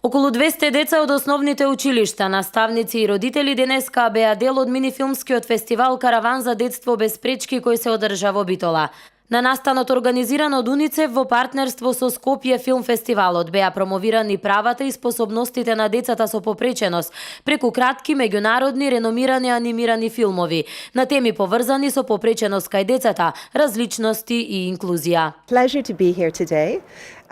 Околу 200 деца од основните училишта, наставници и родители денеска беа дел од минифилмскиот фестивал Караван за детство без пречки кој се одржа во Битола. На настанот организиран од УНИЦЕФ во партнерство со Скопје филм фестивалот беа промовирани правата и способностите на децата со попреченост преку кратки меѓународни реномирани анимирани филмови на теми поврзани со попреченост кај децата, различности и инклузија. Pleasure to be here today.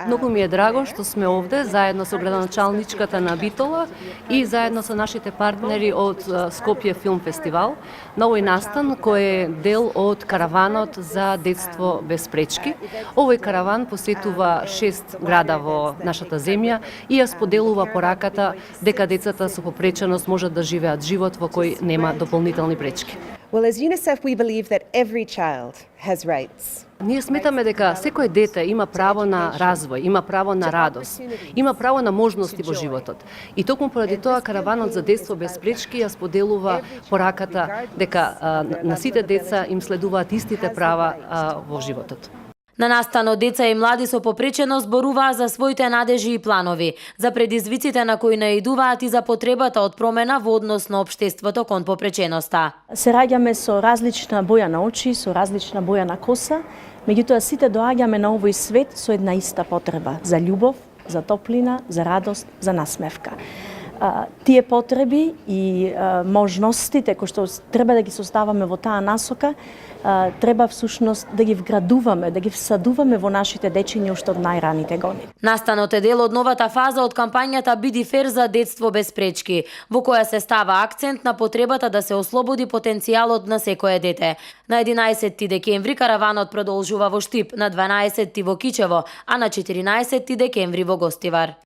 Многу ми е драго што сме овде заедно со градоначалничката на Битола и заедно со нашите партнери од Скопје филм фестивал на овој настан кој е дел од караванот за детство без пречки. Овој караван посетува 6 града во нашата земја и ја споделува пораката дека децата со попреченост можат да живеат живот во кој нема дополнителни пречки. Well, as UNICEF, we believe that every child has rights. Ние сметаме дека секој дете има право на развој, има право на радост, има право на можности во животот. И токму поради тоа караванот за детство без пречки ја споделува пораката дека на сите деца им следуваат истите права во животот. На настанот деца и млади со попреченост зборуваа за своите надежи и планови, за предизвиците на кои наидуваат и за потребата од промена во однос на општеството кон попреченоста. Се раѓаме со различна боја на очи, со различна боја на коса, меѓутоа сите доаѓаме на овој свет со една иста потреба за љубов, за топлина, за радост, за насмевка. Тие потреби и можностите кои што треба да ги создаваме во таа насока, треба всушност да ги вградуваме, да ги всадуваме во нашите дечиња уште од најраните години. Настанот е дел од новата фаза од кампањата Биди фер за детство без пречки, во која се става акцент на потребата да се ослободи потенцијалот на секое дете. На 11 декември караванот продолжува во Штип, на 12 во Кичево, а на 14 декември во Гостивар.